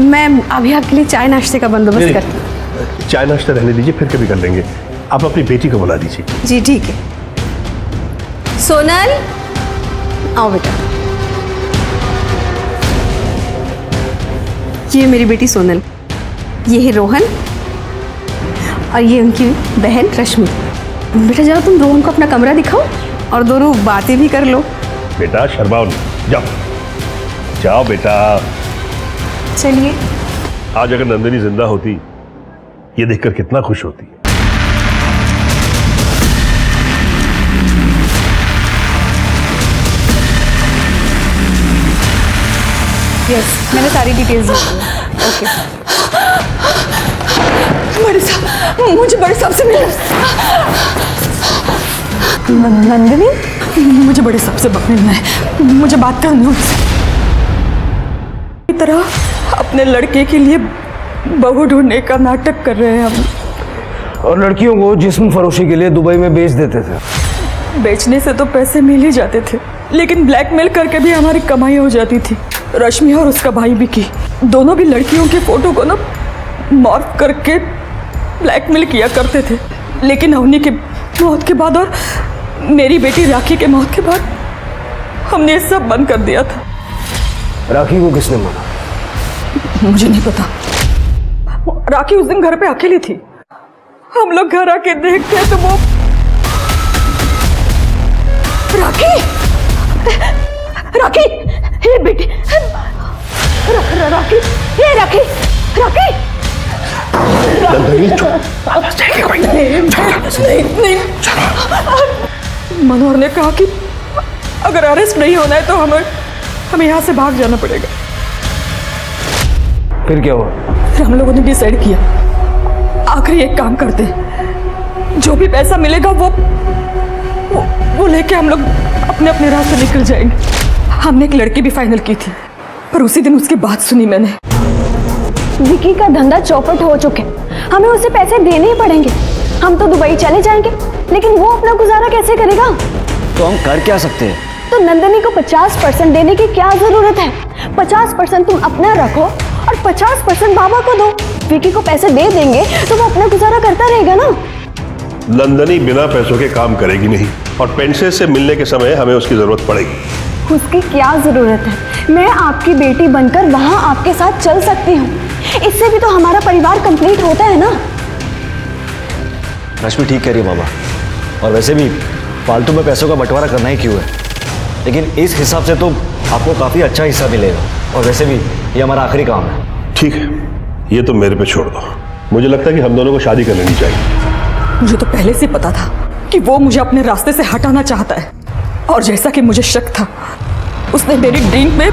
मैं अभी आपके लिए चाय नाश्ते का बंदोबस्त करती हूँ। चाय नाश्ता रहने दीजिए, फिर कभी कर लेंगे। आप अपनी बेटी को बुला दीजिए। जी ठीक है। सोनल आओ बेटा। ये मेरी बेटी सोनल, ये है रोहन और ये उनकी बहन रश्मि। बेटा जरा तुम रोहन को अपना कमरा दिखाओ और दोनों बातें भी कर लो। बेटा शर्माओ नहीं, जाओ जाओ बेटा। चलिए। आज अगर नंदिनी जिंदा होती ये देखकर कितना खुश होती। यस, मैंने सारी डिटेल्स ली है। ओके। बड़े साहब, मुझे बड़े साहब से मिलना। नंदिनी, मुझे बड़े साहब से मिलना है। मुझे बात करनी है उनसे। इस तरह अपने लड़के के लिए बहू ढूंढने का नाटक कर रहे हैं हम। और लड़कियों को जिस्म फरोशी के लिए दुबई में बेच देते थे। बेचने से तो पैसे मिल ही जाते थे, लेकिन ब्लैकमेल करके भी हमारी कमाई हो जाती थी। रश्मि और उसका भाई विकी दोनों भी लड़कियों के फोटो को ना मॉर्फ करके ब्लैकमेल किया करते थे। लेकिन अवनी की मौत के बाद और मेरी बेटी राखी के मौत के बाद हमने ये सब बंद कर दिया था। राखी को किसने मारा? मुझे नहीं पता। राखी उस दिन घर पे अकेली थी। हम लोग घर आके देखते तो वो राखी राखी हे बेटी राखी हे राखी राखी मनोहर ने कहा कि अगर अरेस्ट नहीं होना है तो हमें यहाँ से भाग जाना पड़ेगा। फिर क्या हुआ? फिर हम लोगों ने डिसाइड किया आखिरी एक काम करते, जो भी पैसा मिलेगा वो लेके हम लोग अपने अपने रास्ते निकल जाएंगे। हमने एक लड़की भी फाइनल की थी, पर उसी दिन उसकी बात सुनी मैंने। विकी का धंधा चौपट हो चुके, हमें उसे पैसे देने ही पड़ेंगे। हम तो दुबई चले जाएंगे, लेकिन वो अपना गुजारा कैसे करेगा? तो हम कर क्या सकते हैं? तो नंदिनी को 50% देने की क्या जरूरत है? 50% तुम अपना रखो और 50% बाबा को दो। विकी को पैसे दे देंगे तो वो अपना गुजारा करता रहेगा ना। नंदिनी बिना पैसों के काम करेगी नहीं, और पेंशन से मिलने के समय हमें उसकी जरूरत पड़ेगी। उसकी क्या जरूरत है? मैं आपकी बेटी बनकर वहां आपके साथ चल सकती हूँ। इससे भी तो हमारा परिवार कंप्लीट होता है ना। रश्मि ठीक कह रही है बाबा, और वैसे भी फालतू में पैसों का बंटवारा करना ही क्यों है। लेकिन इस हिसाब से तो आपको काफ़ी अच्छा हिस्सा मिलेगा, और वैसे भी ये हमारा आखिरी काम है। ठीक है, ये तो मेरे पे छोड़ दो। मुझे लगता है कि हम दोनों को शादी कर लेनी चाहिए। मुझे तो पहले से पता था कि वो मुझे अपने रास्ते से हटाना चाहता है, और जैसा कि मुझे शक था, उसने मेरी ड्रिंक में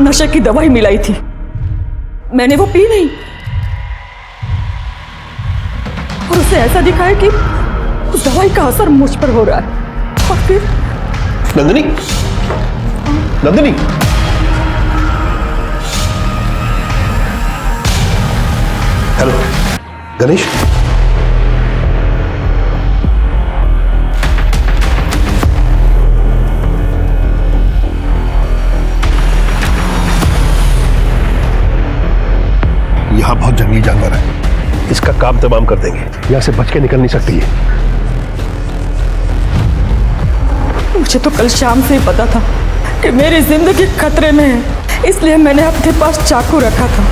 नशे की दवाई मिलाई थी। मैंने वो पी नहीं, और उसे ऐसा दिखाया कि उस दवाई का असर मुझ पर हो रहा है। और फिर नंदिनी, नंदिनी, हेलो गणेश, यहाँ बहुत जंगली जानवर है, इसका काम तमाम कर देंगे। यहाँ से बच के निकल नहीं सकती है। मुझे तो कल शाम से ही पता था कि मेरी जिंदगी खतरे में है, इसलिए मैंने अपने पास चाकू रखा था।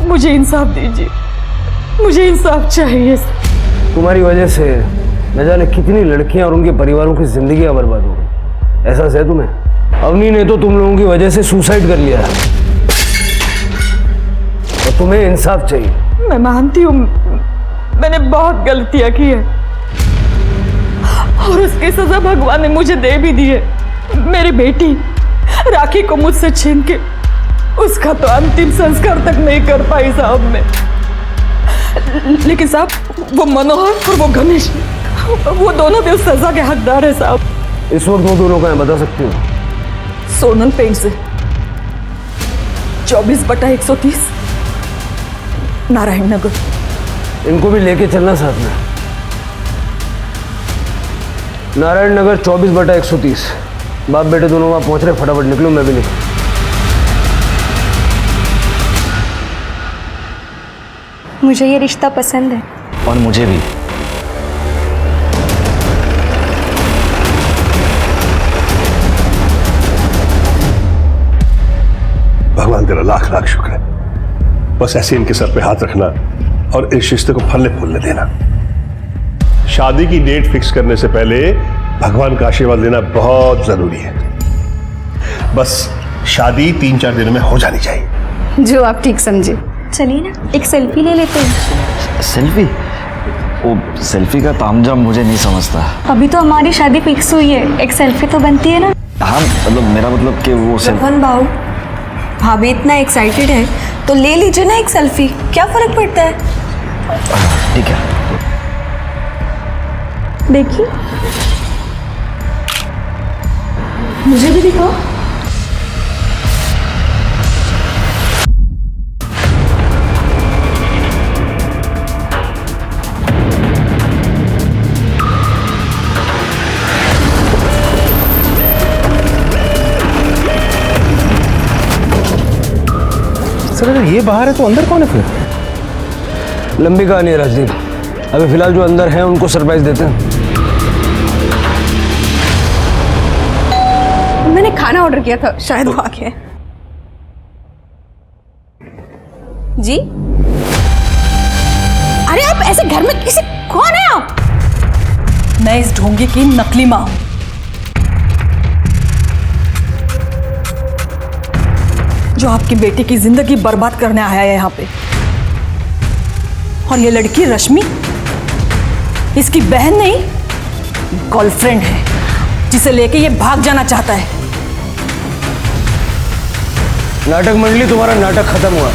मुझे इंसाफ दीजिए, मुझे इंसाफ चाहिए। तुम्हारी वजह से न जाने कितनी लड़कियां और उनके परिवारों की जिंदगियां बर्बाद हो गई। एहसास है तुम्हें? अवनी ने तो तुम लोगों की वजह से सुसाइड कर लिया है, और तुम्हें इंसाफ चाहिए। मैं मानती हूँ मैंने बहुत गलतियां की है, और उसकी सजा भगवान ने मुझे दे भी दी है। मेरी बेटी राखी को मुझसे छीन के उसका तो अंतिम संस्कार तक नहीं कर पाई साहब मैं। लेकिन साहब, वो मनोहर और वो गणेश, वो दोनों भी उस सजा के हकदार है साहब। इस वक्त वो दोनों का है, बता सकती हो? सोनल पेंट से 24/130 नारायण नगर। इनको भी लेके चलना साथ में। नारायण नगर 24/130। बाप बेटे दोनों वहां पहुंच रहे, फटाफट निकलो, मैं भी नहीं। मुझे ये रिश्ता पसंद है। और मुझे भी। भगवान तेरा लाख लाख शुक्र है। बस ऐसे इनके सर पे हाथ रखना और इस रिश्ते को फलने फूलने देना। शादी की डेट फिक्स करने से पहले भगवान का आशीर्वाद लेना बहुत जरूरी है। बस शादी 3-4 दिन में हो जानी चाहिए। जो आप ठीक समझे। चलिए ना, एक सेल्फी ले लेते हैं। सेल्फी? वो सेल्फी का तामझाम मुझे नहीं समझता। अभी तो हमारी शादी फिक्स हुई है, एक सेल्फी तो बनती है ना। हाँ मतलब मेरा मतलब कि वो रोहन भाऊ, भाभी इतना एक्साइटेड है तो ले लीजिए ना एक सेल्फी, क्या फर्क पड़ता है। ठीक है। देखिए, मुझे भी दिखाओ। सर अगर ये बाहर है तो अंदर कौन है फिर? लंबी कहानी है राजदीप। अभी फिलहाल जो अंदर हैं उनको सरप्राइज देते हैं। मैंने खाना ऑर्डर किया था, शायद वो आ गया है। जी? अरे आप ऐसे घर में किसी, कौन है आप? मैं इस ढोंगी की नकली मां हूं। जो आपकी बेटी की जिंदगी बर्बाद करने आया है यहाँ पे। और ये लड़की रश्मि इसकी बहन नहीं, गर्लफ्रेंड है, जिसे लेके ये भाग जाना चाहता है। नाटक मंडली, तुम्हारा नाटक खत्म हुआ।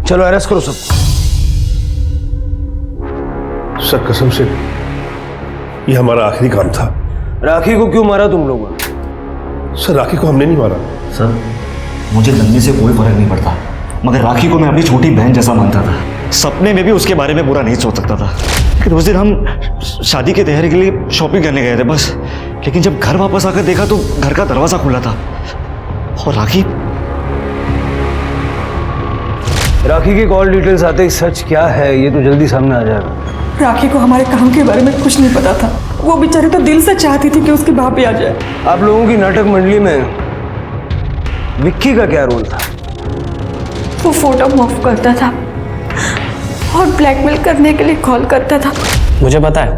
चलो अरेस्ट करो सबको। सर कसम से ये हमारा आखिरी काम था। राखी को क्यों मारा तुम लोगों ने? सर राखी को हमने नहीं मारा। सर मुझे नंदी से कोई फर्क नहीं पड़ता, मगर राखी को मैं अपनी छोटी बहन जैसा मानता था। सपने में भी उसके बारे में बुरा नहीं सोच सकता था। लेकिन उस दिन हम शादी की तैयारी के लिए शॉपिंग करने गए थे बस। लेकिन जब घर वापस आकर देखा तो घर का दरवाजा खुला था और राखी की कॉल डिटेल्स आते ही सच क्या है ये तो जल्दी सामने आ जाएगा। राखी को हमारे काम के बारे में कुछ नहीं पता था। वो बेचारी तो दिल से चाहती थी कि उसकी भाभी आ जाए। आप लोगों की नाटक मंडली में विक्की का क्या रोल था? वो फोटो मूव करता था और ब्लैकमेल करने के लिए कॉल करता था। मुझे पता है,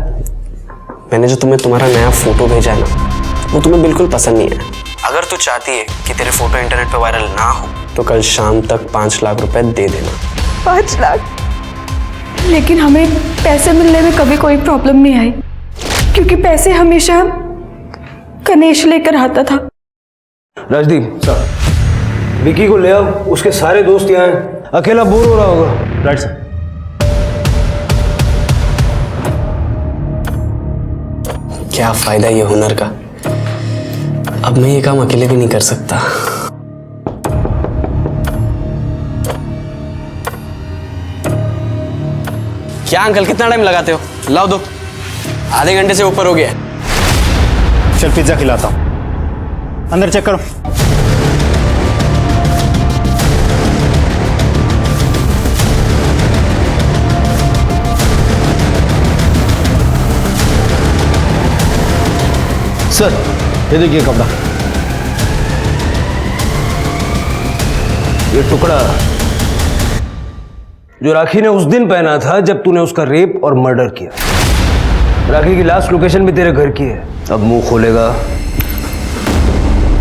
मैंने जो तुम्हें तुम्हारा नया फोटो भेजा है ना, वो तुम्हें बिल्कुल पसंद नहीं है। अगर तू चाहती है कि तेरे फोटो इंटरनेट पे वायरल ना हो तो कल शाम तक 5 लाख रुपए दे देना। 5 लाख? लेकिन हमें पैसे मिलने में कभी कोई प्रॉब्लम नहीं आई, क्योंकि पैसे हमेशा गणेश लेकर आता था। राजदीप सर, विकी को ले आओ, उसके सारे दोस्त यहाँ हैं, अकेला बोर हो रहा होगा। Right sir. क्या फायदा ये हुनर का, अब मैं ये काम अकेले भी नहीं कर सकता। क्या अंकल कितना टाइम लगाते हो? लाओ दो, आधे घंटे से ऊपर हो गया। चल पिज्जा खिलाता हूं, अंदर चेक करो। सर ये देखिए कपड़ा, ये टुकड़ा जो राखी ने उस दिन पहना था जब तूने उसका रेप और मर्डर किया। राखी की लास्ट लोकेशन भी तेरे घर की है। अब मुंह खोलेगा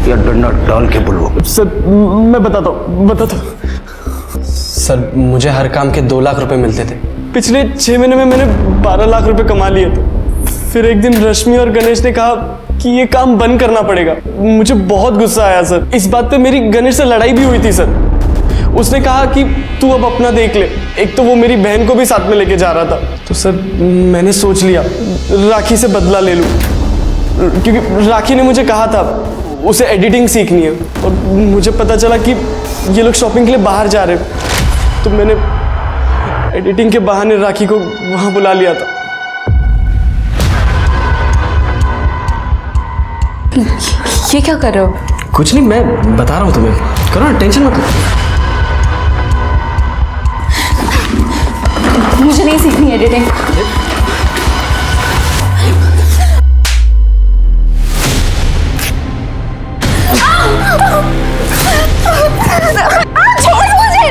या डंडा डाल के बुलवा। सर मैं बताता हूँ। सर मुझे हर काम के 2 लाख रुपए मिलते थे। पिछले 6 महीने में मैंने 12 लाख रुपए कमा लिए थे। फिर एक दिन रश्मि और गणेश ने कहा कि ये काम बंद करना पड़ेगा। मुझे बहुत गुस्सा आया सर। इस बात पे मेरी गणेश से लड़ाई भी हुई थी सर। उसने कहा कि तू अब अपना देख ले। एक तो वो मेरी बहन को भी साथ में लेके जा रहा था। तो सर मैंने सोच लिया राखी से बदला ले लूं, क्योंकि राखी ने मुझे कहा था उसे एडिटिंग सीखनी है और मुझे पता चला कि ये लोग शॉपिंग के लिए बाहर जा रहे हैं। तो मैंने एडिटिंग के बहाने राखी को वहां बुला लिया था। ये क्या कर रहे हो? कुछ नहीं, मैं बता रहा हूँ तुम्हें। करो ना, टेंशन मत लो। मुझे नहीं सीखनी एडिटिंग। छोड़ मुझे।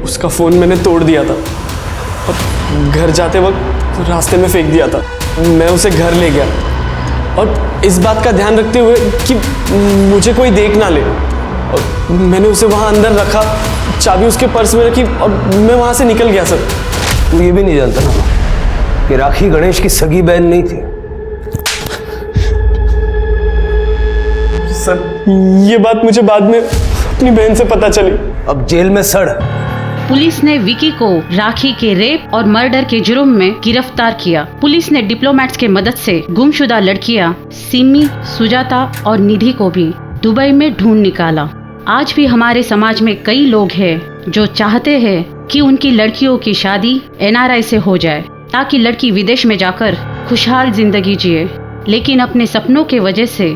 उसका फोन मैंने तोड़ दिया था और घर जाते वक्त रास्ते में फेंक दिया था। मैं उसे घर ले गया और इस बात का ध्यान रखते हुए कि मुझे कोई देख ना ले, और मैंने उसे वहाँ अंदर रखा, चाबी उसके पर्स में रखी और मैं वहाँ से निकल गया सर। तू ये भी नहीं जानता ना कि राखी गणेश की सगी बहन नहीं थी? सर ये बात मुझे बाद में अपनी बहन से पता चली। अब जेल में सड़। पुलिस ने विकी को राखी के रेप और मर्डर के जुर्म में गिरफ्तार किया। पुलिस ने डिप्लोमेट्स के मदद से गुमशुदा लड़कियां सिमी, सुजाता और निधि को भी दुबई में ढूंढ निकाला। आज भी हमारे समाज में कई लोग हैं जो चाहते हैं कि उनकी लड़कियों की शादी NRI से हो जाए ताकि लड़की विदेश में जाकर खुशहाल जिंदगी जिए, लेकिन अपने सपनों के वजह से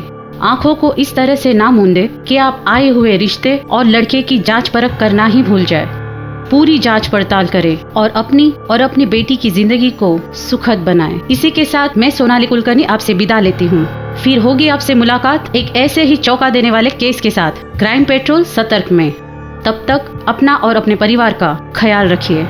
आंखों को इस तरह से ना मूंदे कि आप आए हुए रिश्ते और लड़के की जांच परख करना ही भूल जाए। पूरी जांच पड़ताल करें और अपनी बेटी की जिंदगी को सुखद बनाएं। इसी के साथ मैं सोनाली कुलकर्णी आपसे विदा लेती हूँ। फिर होगी आपसे मुलाकात एक ऐसे ही चौंका देने वाले केस के साथ क्राइम पेट्रोल सतर्क में। तब तक अपना और अपने परिवार का ख्याल रखिए।